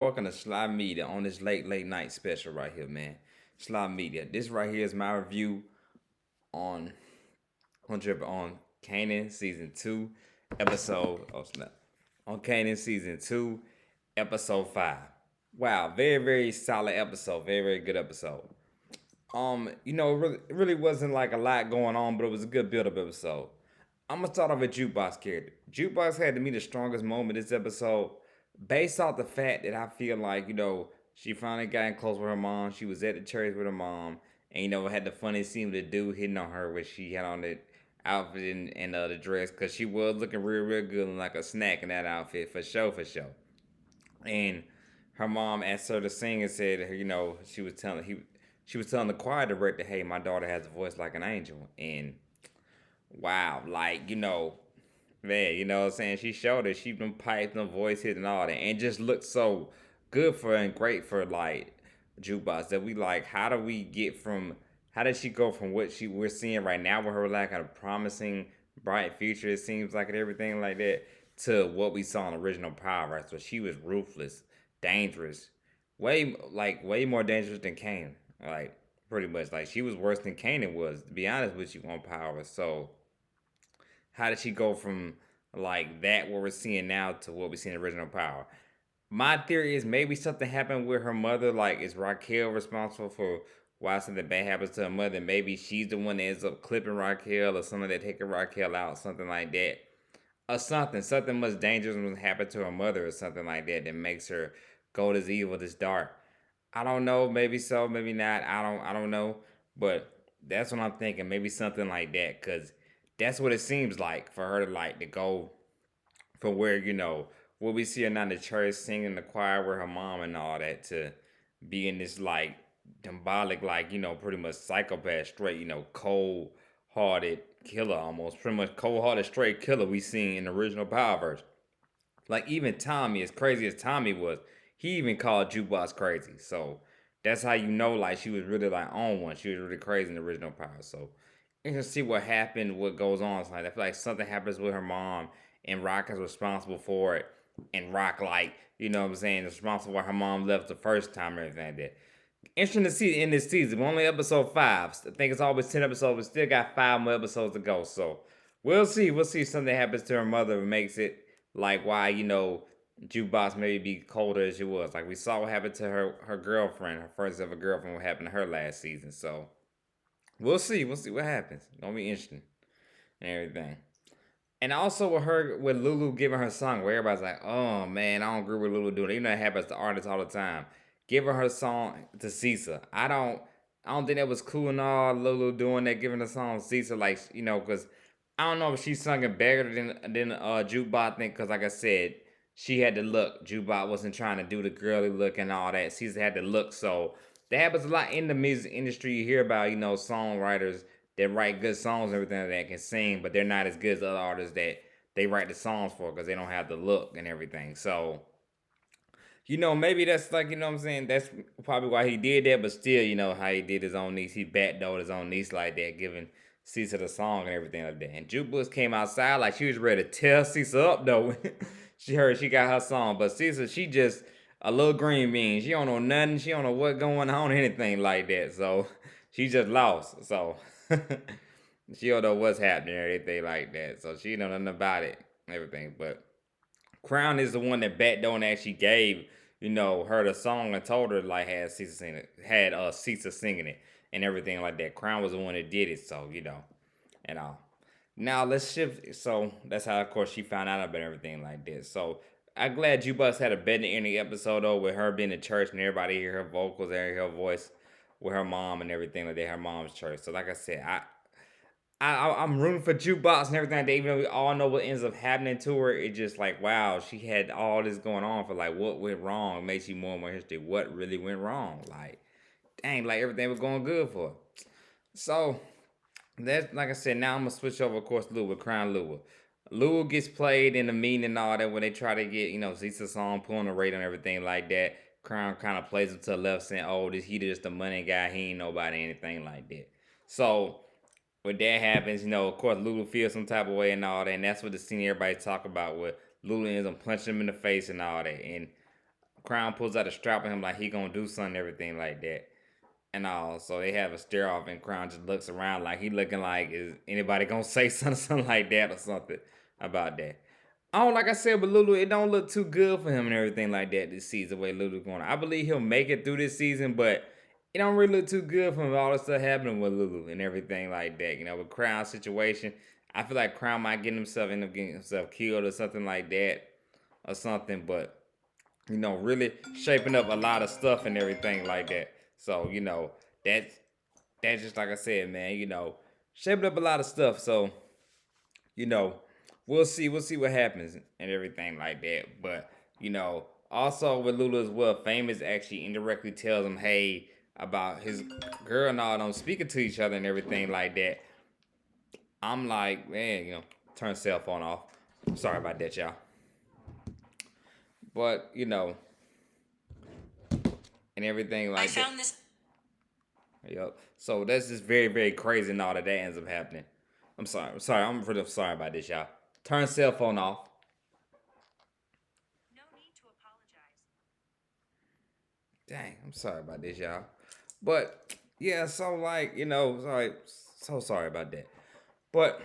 Welcome to Sly Media on this late night special right here, man. Sly Media. This right here is my review on on Kanan season two, episode snap. On Kanan season two, episode 5. Wow, very solid episode. Very good episode. It really wasn't like a lot going on, but it was a good build up episode. I'm gonna start off with Jukebox character. Jukebox had to me the strongest moment this episode, based off the fact that I feel like she finally got in close with her mom. She was at the church with her mom, and had the funny scene with the dude hitting on her, where she had on the outfit and the dress, because she was looking real good and like a snack in that outfit for sure, for sure. And her mom asked her to sing and said, she was telling the choir director, "Hey, my daughter has a voice like an angel." And wow, like man, what I'm saying, she showed it. She been pipes, no voice hit and all that, and just looked so good for her and great for like Jukebox that we like. How do we get from? How did she go from what we're seeing right now with her like a promising bright future? It seems like it, everything like that, to what we saw in the original Power, right? So she was ruthless, dangerous, way more dangerous than Kane. Like pretty much, like she was worse than Kanan was. To be honest with you, on Power. So how did she go from like that, what we're seeing now, to what we see in the original Power? My theory is maybe something happened with her mother. Like, is Raquel responsible for why something bad happens to her mother? Maybe she's the one that ends up clipping Raquel, or someone that taking Raquel out, something like that, or something. Something much dangerous must happen to her mother, or something like that, that makes her go this evil, this dark. I don't know. Maybe so. Maybe not. I don't know. But that's what I'm thinking. Maybe something like that, because that's what it seems like for her to like to go from where what we see her now in the church singing in the choir with her mom and all that, to being this like symbolic, like pretty much psychopath, straight, cold hearted killer, almost pretty much cold hearted straight killer we seen in the original Powerverse. Like, even Tommy, as crazy as Tommy was, he even called Jukebox crazy. So that's how like she was really like on one. She was really crazy in the original Power. So you can see what happened, what goes on. It's like I feel like something happens with her mom, and Rock is responsible for it. And Rock, like, what I'm saying, is responsible why her mom left the first time and everything like that. Interesting to see in this season. We're only episode 5. I think it's always 10 episodes, but still got 5 more episodes to go. So we'll see. We'll see if something happens to her mother and makes it like why, Jukebox maybe be colder as she was. Like we saw what happened to her girlfriend, her first ever girlfriend, what happened to her last season. So we'll see. We'll see what happens. Gonna be interesting and everything. And also with Lulu giving her song, where everybody's like, "Oh man, I don't agree with Lulu doing it." Even though it happens to artists all the time, giving her song to Cisa. I don't think that was cool and all. Lulu doing that, giving the song to Cisa, like because I don't know if she sung it better than Jukebot. Think because like I said, she had the look. Jukebot wasn't trying to do the girly look and all that. Cisa had the look, so that happens a lot in the music industry. You hear about songwriters that write good songs and everything like that, can sing, but they're not as good as other artists that they write the songs for, because they don't have the look and everything. So, maybe that's like, what I'm saying, that's probably why he did that, but still, how he did his own niece. He backdoored his own niece like that, giving Cisa the song and everything like that. And Jukebox came outside like she was ready to tear Cisa up, though. She heard she got her song, but Cisa, she just a little green bean. She don't know nothing. She don't know what going on, anything like that. So, she just lost. So, she don't know what's happening or anything like that. So she know nothing about it, everything. But Crown is the one that backdoor actually gave, her the song and told her like Cisa singing it and everything like that. Crown was the one that did it, so and all. Now let's shift. So that's how, of course, she found out about everything like this. So I'm glad Jukebox had a better ending episode though, with her being in church and everybody hear her vocals, hear her voice with her mom and everything like that. Her mom's church. So like I said, I'm rooting for Jukebox and everything like that. Even though we all know what ends up happening to her, it just like, wow, she had all this going on for like what went wrong. It makes you more and more history. What really went wrong? Like, dang, like everything was going good for her. So that's like I said. Now I'm gonna switch over, of course, Lua, Crown Lua. Lua gets played in the meeting and all that when they try to get Zisa song, pulling the rate and everything like that. Crown kind of plays him to the left, saying, "Oh, this he just the money guy. He ain't nobody, anything like that." So when that happens, of course, Lulu feels some type of way and all that, and that's what the scene everybody talk about, where Lulu ends up punching him in the face and all that. And Crown pulls out a strap on him like he gonna do something, everything like that. And all. So they have a stare off, and Crown just looks around like he looking like, is anybody gonna say something, something like that or something about that. Oh, like I said with Lulu, it don't look too good for him and everything like that this season. The way Lulu's going, I believe he'll make it through this season, but it don't really look too good for him. All the stuff happening with Lulu and everything like that. With Crown situation, I feel like Crown might end up getting himself killed or something like that, or something. But really shaping up a lot of stuff and everything like that. So that's that's just like I said, man. Shaping up a lot of stuff. So you know, we'll see what happens and everything like that. But also with Lulu as well, Famous actually indirectly tells him, hey, about his girl and all them speaking to each other and everything like that. I'm like, man, turn cell phone off. Sorry about that, y'all. But and everything like that. I found this. Yep. So that's just very, very crazy and all that ends up happening. I'm sorry. I'm really sorry about this, y'all. Turn cell phone off. No need to apologize. Dang, I'm sorry about this, y'all. But yeah, so like, sorry, so sorry about that. But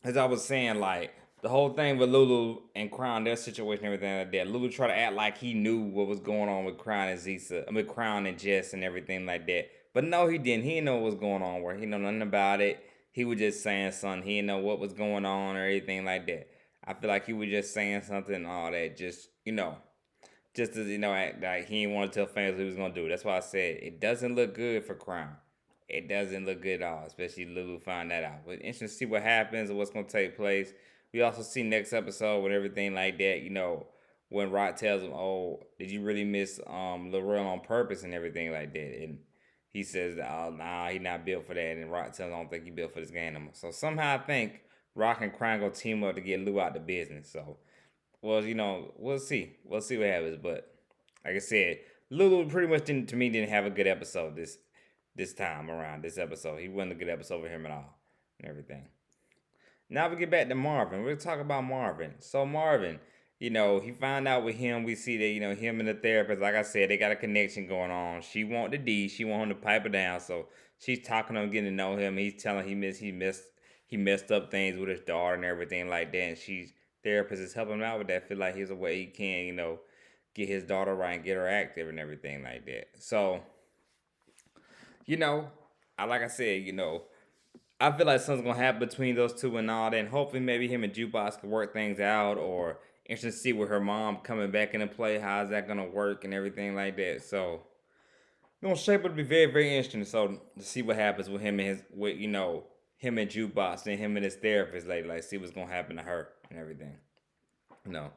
as I was saying, like the whole thing with Lulu and Crown, their situation, everything like that. Lulu tried to act like he knew what was going on with Crown and Zisa, I mean Crown and Jess and everything like that. But no, he didn't. He didn't know what was going on. Where he know nothing about it. He was just saying something. He didn't know what was going on or anything like that. I feel like he was just saying something and all that. Just as act like he didn't want to tell fans what he was gonna do. That's why I said it doesn't look good for Crown. It doesn't look good at all, especially Lulu find that out. But interesting to see what happens and what's gonna take place. We also see next episode with everything like that. When Rock tells him, "Oh, did you really miss Laurel on purpose and everything like that?" And he says, "Oh, nah, he not built for that." And Rock tells him, "I don't think he built for this game anymore." So somehow I think Rock and Crown gonna team up to get Lou out the business. So well, we'll see. We'll see what happens. But like I said, Lulu pretty much didn't have a good episode this time around. This episode, he wasn't a good episode for him at all, and everything. Now we get back to Marvin. We'll talk about Marvin. So Marvin, he found out with him. We see that him and the therapist. Like I said, they got a connection going on. She want the D. She want him to pipe her down. So she's talking to him, getting to know him. He's telling he messed up things with his daughter and everything like that. And she's therapist is helping him out with that. Feel like here's a way he can get his daughter right and get her active and everything like that. So like I said, I feel like something's gonna happen between those two and all that. And hopefully, maybe him and Jukebox can work things out, or interesting to see with her mom coming back into play. How's that gonna work and everything like that. So, gonna shape it to be very, very interesting. So to see what happens with him and him and Jukebox and him and his therapist later. Like, see what's gonna happen to her and everything. No.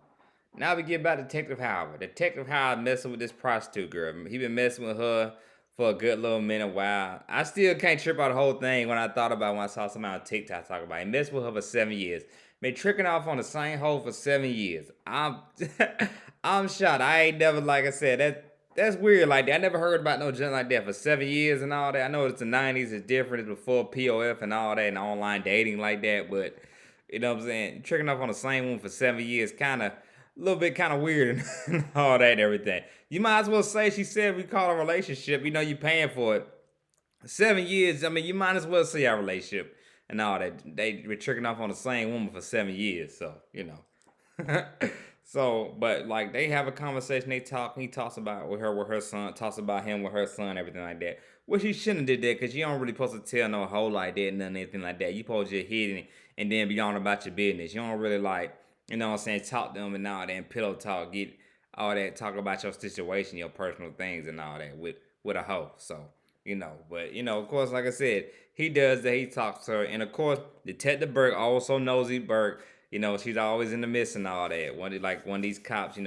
Now we get back to Detective Howard. Detective Howard messing with this prostitute girl. He been messing with her for a good little minute while. I still can't trip out the whole thing when I saw somebody on TikTok talk about it. He messed with her for 7 years. Been tricking off on the same hoe for 7 years. I'm shocked. I ain't never, like I said, that's weird like that. I never heard about no junk like that for 7 years and all that. I know it's the 90s, it's different, it's before POF and all that and online dating like that, but you know what I'm saying? Tricking off on the same one for 7 years, a little bit kind of weird and all that and everything. You might as well say she said we call a relationship. You paying for it. 7 years, I mean, you might as well say our relationship and all that. They were tricking off on the same woman for 7 years, so, So, but like they have a conversation, they talk, he talks about with her son, talks about him with her son, everything like that. Which he shouldn't have did that, because you don't really supposed to tell no hoe like that, nothing, anything like that. You supposed to just hit it and then be on about your business. You don't really like, what I'm saying, talk to them and all that, and pillow talk, get all that, talk about your situation, your personal things and all that with a hoe. So, but of course, like I said, he does that, he talks to her, and of course, Detective Burke, also nosy Burke, she's always in the midst and all that. One of these cops,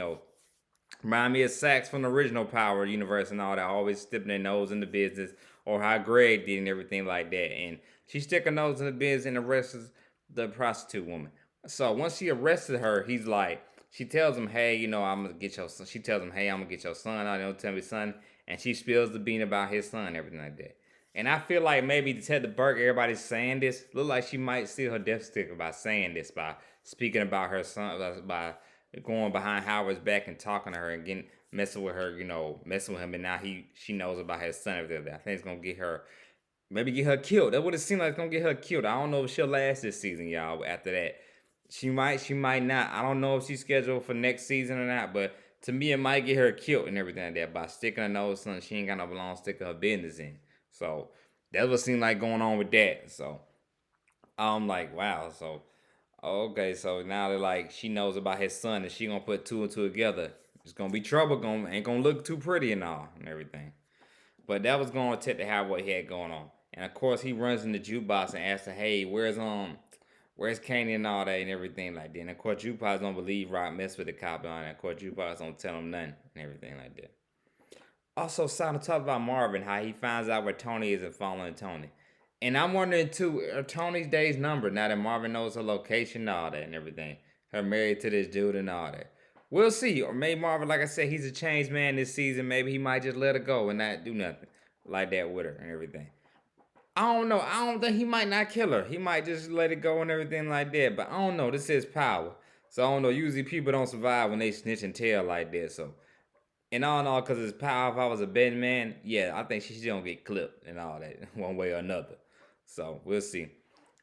remind me of Sax from the original Power universe and all that, always sticking their nose in the business, or how Greg did and everything like that. And she stick her nose in the business and arrests the prostitute woman. So once she arrested her, he's like, she tells him, hey, I'm gonna get your son. She tells him, hey, I'm gonna get your son. I don't tell me son. And she spills the bean about his son, everything like that. And I feel like maybe Detective Burke, everybody's saying this, look like she might steal her death sticker by saying this, by speaking about her son, by going behind Howard's back and talking to her and messing with her, messing with him, and now she knows about his son and everything. I think it's gonna get her, maybe get her killed. That would it seemed like it's gonna get her killed. I don't know if she'll last this season, y'all. After that, she might not. I don't know if she's scheduled for next season or not, but to me, it might get her killed and everything like that by sticking her nose something she ain't got no belong sticking her business in. So that's what seemed like going on with that. So I'm like, wow. So okay, so now they're like she knows about his son and she gonna put two and two together. It's gonna be trouble. Going ain't gonna look too pretty and all and everything. But that was going to to have what he had going on. And of course he runs in the jukebox and asks her, hey, where's Kanan and all that and everything like that. And of course jukebox don't believe Rock messed with the cop on. And of course jukebox don't tell him nothing and everything like that. Also, Sana talked about Marvin, how he finds out where Tony is and following Tony. And I'm wondering too, Tony's day's number now that Marvin knows her location and all that and everything. Her married to this dude and all that. We'll see. Or maybe Marvin, like I said, he's a changed man this season. Maybe he might just let her go and not do nothing like that with her and everything. I don't know. I don't think he might not kill her. He might just let it go and everything like that. But I don't know. This is power. So I don't know. Usually people don't survive when they snitch and tell like that. So and all in all, because it's power, if I was a betting man, yeah, I think she's gonna get clipped and all that, one way or another. So we'll see.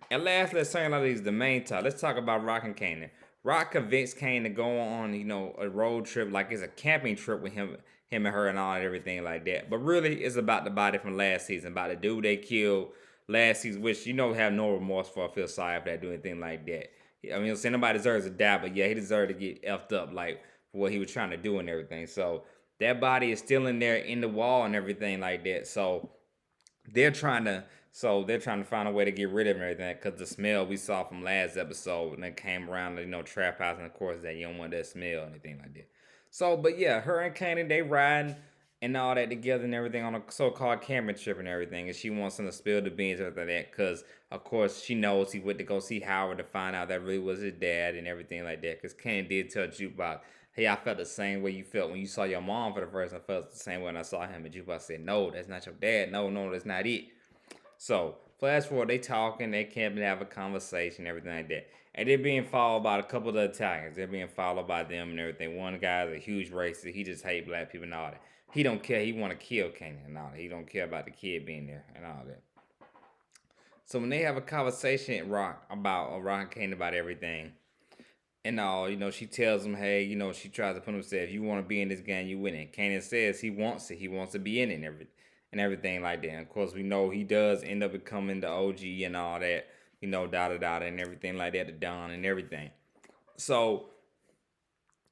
And last, let's turn on these the main talk. Let's talk about Rock and Kanan. Rock convinced Kane to go on, a road trip like it's a camping trip with him and her and all and everything like that. But really, it's about the body from last season, about the dude they killed last season, which have no remorse for. I feel sorry if they do anything like that. I mean, say nobody deserves to die, but yeah, he deserved to get effed up like for what he was trying to do and everything. So that body is still in there in the wall and everything like that. They're trying to they're trying to find a way to get rid of everything because the smell we saw from last episode and then came around the trap house and of course that you don't want that smell or anything like that. So but yeah, her and Kanan they riding and all that together and everything on a so-called camping trip and everything, and she wants him to spill the beans after that because of course she knows he went to go see Howard to find out that really was his dad and everything like that because Kanan did tell Jukebox, hey, I felt the same way you felt when you saw your mom for the first time. I felt the same way when I saw him. And Jukebox said, no, that's not your dad. No, no, that's not it. So, flash forward, they talking, they camping, have a conversation, everything like that. And they're being followed by a couple of the Italians. They're being followed by them and everything. One guy's a huge racist. He just hate black people and all that. He don't care. He want to kill Kanan and all that. He don't care about the kid being there and all that. So when they have a conversation at Rock about Rock and Kanan about everything, and all, she tells him, hey, she tries to put him, say, if you want to be in this game, you win it. Kanan says he wants it. He wants to be in it and everything like that. And of course, we know he does end up becoming the OG and all that, and everything like that, the Don and everything. So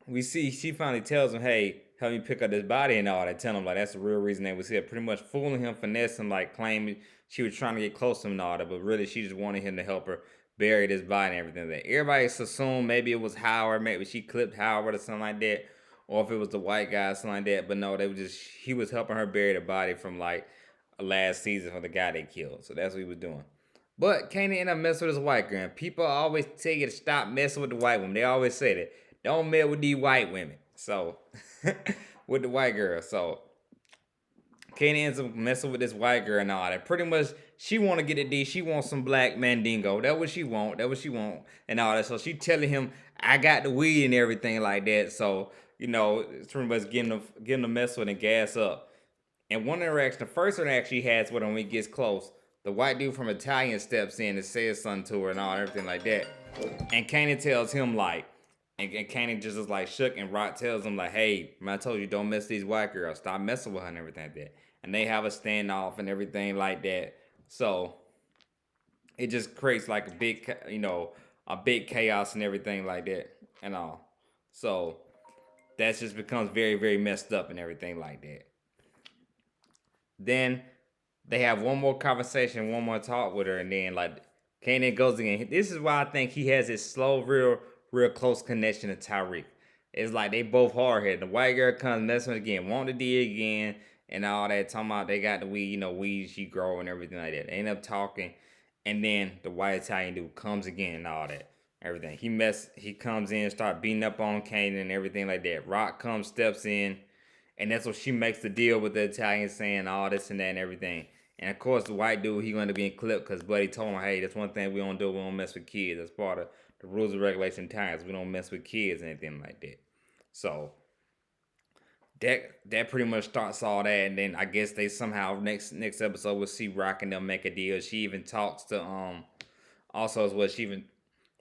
we see she finally tells him, hey, help me pick up this body and all that. Tell him like that's the real reason they was here. Pretty much fooling him, finessing, like claiming she was trying to get close to him and all that, but really she just wanted him to help her bury this body and everything. That everybody assumed maybe it was Howard, maybe she clipped Howard or something like that, or if it was the white guy or something like that. But no, they were just he was helping her bury the body from like last season for the guy they killed. So that's what he was doing. But Kanan ended up messing with this white girl. And people always tell you to stop messing with the white women. They always say that. Don't mess with these white women. So, with the white girl. So, Kanan ends up messing with this white girl and all that. Pretty much, she want to get it D. She wants some black mandingo. That's what she want. That's what she want and all that. So, she telling him, I got the weed and everything like that. So, it's pretty much getting the mess with and gas up. And one interaction, the first interaction he has with him when he gets close, the white dude from Italian steps in and says something to her and all everything like that. And Kanan tells him like, and Kanan just is like shook, and Rock tells him like, hey, man, I told you don't mess with these white girls. Stop messing with her and everything like that. And they have a standoff and everything like that. So it just creates like a big chaos and everything like that and all. So that just becomes very, very messed up and everything like that. Then they have one more conversation, one more talk with her, and then like Kanan goes again. This is why I think he has this slow, real close connection to Tyreek. It's like they both hard headed. The white girl comes messing with again, want to do again, and all that. Talking about they got the weed, weed she grow and everything like that. They end up talking, and then the white Italian dude comes again and all that. Everything. He comes in, start beating up on Kanan and everything like that. Rock comes, steps in, and that's what she makes the deal with the Italian saying all this and that and everything. And of course, the white dude, he going to be clipped because Buddy told him, hey, that's one thing we don't do. We don't mess with kids. That's part of the rules and regulation times. We don't mess with kids or anything like that. So that pretty much starts all that, and then I guess they somehow next episode we'll see Rock and them make a deal. She even talks to also as well. She even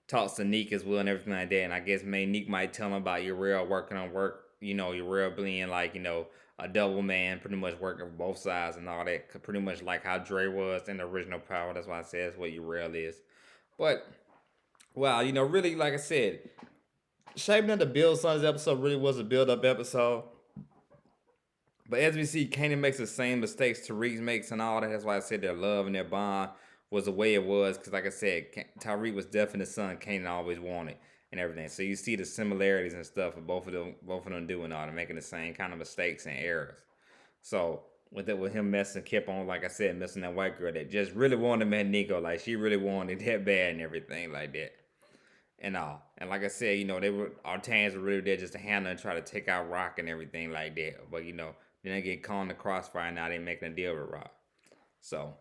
talks to Neek as well and everything like that. And I guess maybe Neek might tell him about Uriel working on work. Uriel being like a double man, pretty much working for both sides and all that. Pretty much like how Dre was in the original Power. That's why I say that's what Uriel is. But wow, really like I said, shaping up the build Sons episode really was a build up episode. But as we see, Kanan makes the same mistakes Tariq makes and all that. That's why I said their love and their bond was the way it was. Because, like I said, Tariq was definitely the son Kanan always wanted and everything. So you see the similarities and stuff of both of them doing all and making the same kind of mistakes and errors. So with him messing, kept on, like I said, messing that white girl that just really wanted to meet Nico. Like she really wanted that bad and everything like that and all. And like I said, they were our Tans were really there just to handle and try to take out Rock and everything like that. But then they get caught in the crossfire. Now they making a deal with Rock. So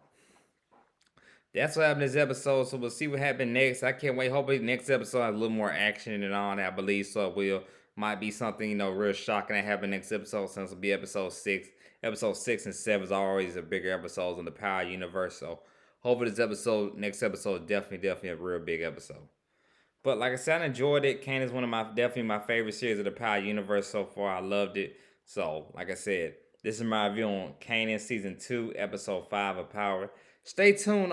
that's what happened this episode. So we'll see what happened next. I can't wait. Hopefully next episode has a little more action and all that. I believe so. It will might be something real shocking that happen next episode since it'll be episode 6. Episode 6 and 7 is always the bigger episodes in the Power universe. So hopefully next episode, is definitely a real big episode. But like I said, I enjoyed it. Kanan is one of my definitely my favorite series of the Power universe so far. I loved it. So like I said, this is my review on Kanan season 2, episode 5 of Power. Stay tuned.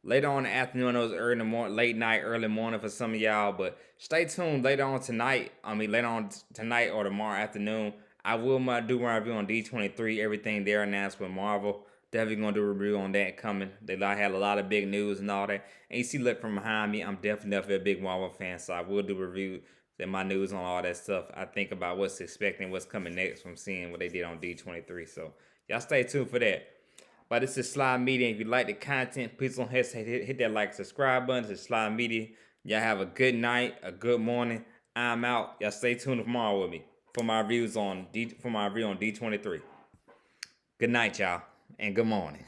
Later on in the afternoon, I know it's early in the morning, late night, early morning for some of y'all. But stay tuned later on tonight. Later on tonight or tomorrow afternoon. I will do my review on D23. Everything there announced with Marvel. Definitely gonna do a review on that coming. They had a lot of big news and all that. And you see, look from behind me, I'm definitely a big Marvel fan, so I will do a review and my news on all that stuff. I think about what's expecting, what's coming next from seeing what they did on D23. So y'all stay tuned for that. But this is Slide Media. If you like the content, please don't hesitate. Hit that like, subscribe button. This is Slide Media. Y'all have a good night, a good morning. I'm out. Y'all stay tuned tomorrow with me for my reviews on review on D23. Good night, y'all, and good morning.